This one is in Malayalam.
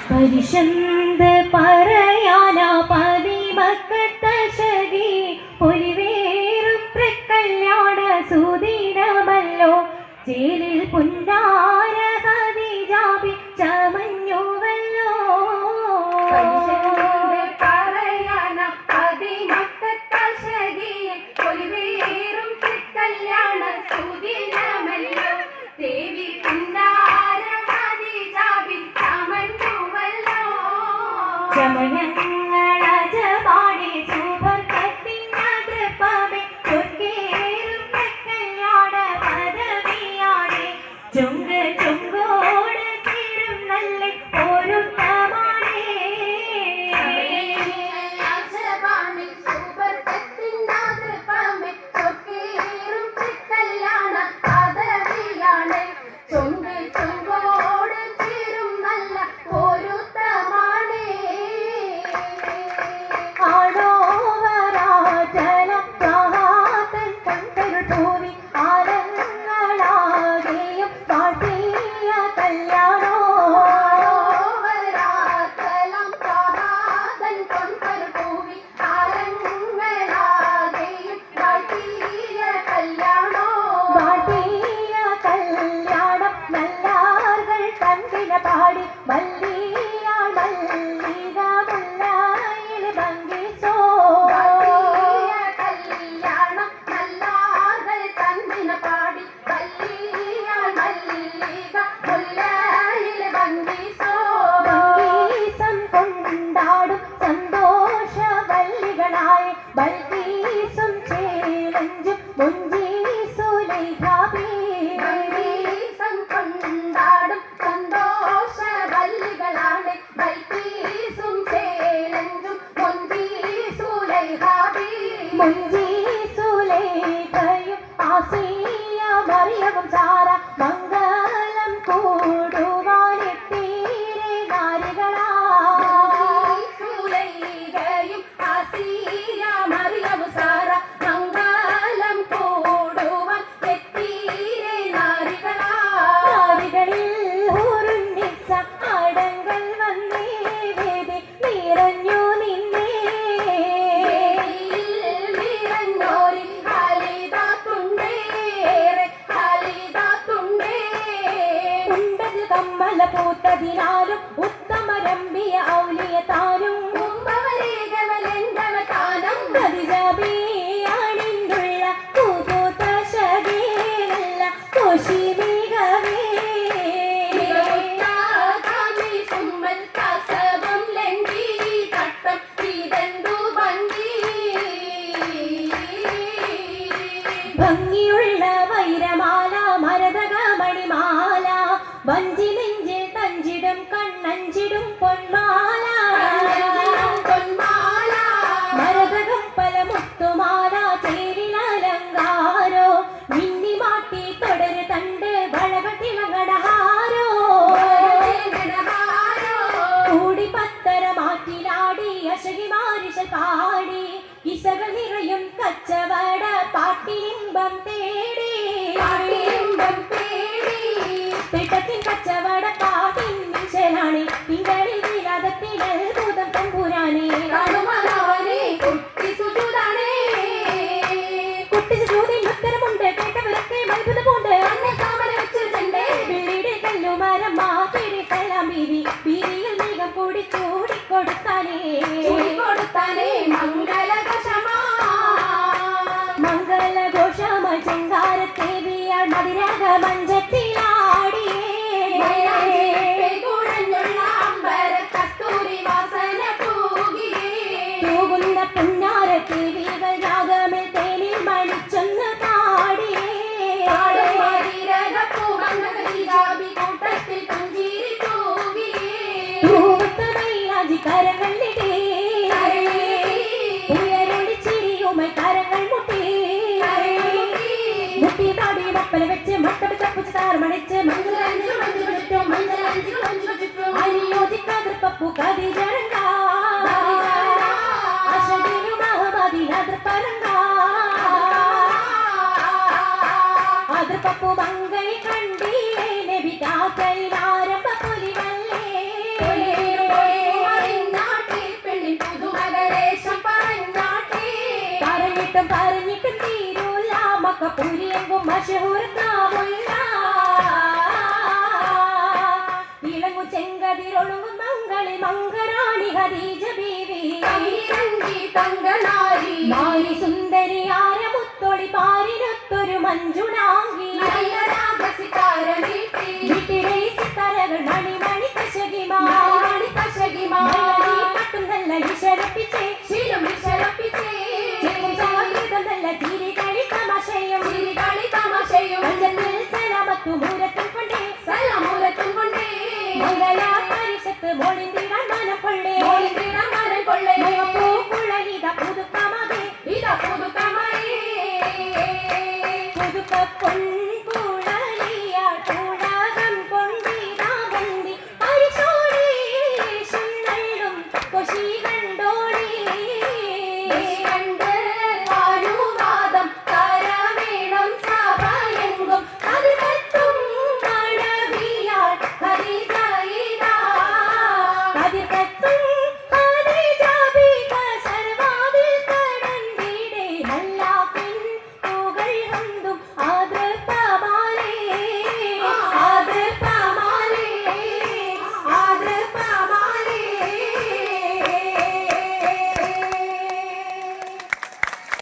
പരിശന്ത പറയാന പതിമക്കത്തശകി പൊലിവേറും തൃക്കല്യാണ സുദിനമല്ലോ ചേലിൽ പുന്നാര ഹദിജാബി ചമഞ്ഞുവല്ലോ പറയാന പതിമക്കത്തശകി പൊലിവേറും തൃക്കല്യാണ സുദിനമല്ലോ ദേവി പുന്നാര ഹദിജാബി ചമഞ്ഞുവല്ലോ ചമയങ്ങളജപാടി സുവർഗത്തിനകൃപമേ ചൊർക്കേറും തൃക്കല്യാണ പദവിയാണേ ചുങ്ക് ചുങ്കോട് ചേരും നല്ല ഒരുത്തമാണേ പാടി മല്ലിയാൾ മല്ലിക മുല്ലായിൽ ഭംഗിസോ കല്യാണം നല്ലാകൾ തന്നിന പാടി മല്ലിയാൾ മല്ലിക മുല്ലായിൽ ഭംഗിസോ ഭംഗീസം കൊണ്ടാടും സന്തോഷ വല്ലികളായ ബൽഗീസും ചേലഞ്ചും മുഞ്ചീസു ലൈഹാബി ഭംഗീസം കൊണ്ടാടും സന്തോഷ വല്ലികളാണ് ബൽക്കീസും ചേലഞ്ചും മുഞ്ചീസു ലൈഹാബി മുഞ്ചീസു ലൈഹയും ആസിയ മറിയവും സാര മംഗളം കൂടുവാനെത്തീരെ നാരികളാ സുലൈഖയും ആസിയ മറിയവും സാര മംഗളം കൂടുവാൻ എത്തീരെ നാരികളാ നാരികളിൽ ഹൂറുന്നിസ ആടങ്ങൾ വന്നേ വേദി നിറഞ്ഞു നിന്നേ നിറഞ്ഞോരിൽ ഹാലിദാത്തുണ്ടേറെ ഹാലിദാത്തുണ്ടേ ഉണ്ടത് കമ്മല പൂത്തതിനാലും ഉത്തമരമ്പിയ ഔലിയ താനും കുംഭവരേഖവലെന്തവതാനം ഖദിജാബിയാണിന്നുള്ള പൂപൂത്ത ശകേനല്ല കോശി മികവേ മികവുത്താകാമി സുമ്മൽ കസവം ലംഘി തട്ടം ഇതെന്തു ഭംഗി ഭംഗിയുള്ള വൈരമാല മരതക മണിമാല വഞ്ചി നെഞ്ചിൽ തഞ്ചിടും കണ്ണഞ്ചിടും പൊന്മാല പൊന്മാല മരതകം പല മുത്തുമാല ചേരിലലങ്കാരോ മിന്നി മാട്ടി തുടര് തണ്ട് വളകൾ തിളങ്ങടഹാരോ കൂടി പത്തര മാറ്റിലാടി അശകി മാരിശ പാടി ഇസകൾ നിറയും കച്ചവട പാട്ടിലിമ്പം തേടി പിട്ടത്തിൻ കച്ചവട പാട്ടിൻ മിശലാണി തിങ്കളിൽ വിലാദത്തിൽ അത്ഭുതം തമ്പുരാനെ കുട്ടിച്ച് ചോദ്യം ഉത്തരമുണ്ട് കേട്ടവരൊക്കെ അത്ഭുതമുണ്ട് പിള്ളിയുടെ കല്ലുമരം മാതിരി സലാം ബീവി ബീവിയിൽ മേഘം കൂടി ചൂടിക്കൊടുത്താനേ മംഗളഘോഷമ ചെങ്കാരത്തേവിയാൾ മതിരാഗ മഞ്ചത്തിലാടിയേ തൂകുന്ന പുന്നാരത്തേവികൾ രാഗമിൽ തേനിൽ മണിച്ചൊന്ന് പാടിയേ തൂവത്തമൈലാജി കരങ്ങളിലേ ഉയരൊളി ചിരിയുമായി കരങ്ങൾ മുട്ടി മുട്ടി പാടി മപ്പല വെച്ച് മട്ടപ്പ് ചപ്പുച്ച് താർമണിച്ച് അനുയോജിക്കാതെ പപ്പു കതിജണങ്ക അശടിനു മഹമതി അതിർപ്പനങ്ക അതിർപ്പപ്പു മങ്കൈ കണ്ടീലേ നബി കാക്കൈ ആരംഭ പൊലിവല്ലേ മഷഹൂർത്താവുള്ള ഇളങ്ങു ചെങ്കതിരൊളുങ്ങും മംഗളി മംഗറാണി ഖദീജ ബീവി കൈരങ്കി തങ്കനാരി നാരി സുന്ദരി ആരമുത്തൊളി പാരിനൊത്തൊരു മഞ്ജുളാംഗി നയനാഗസിതാര നീട്ടി വിട്ടിടേ സിത്താരകൾ മണി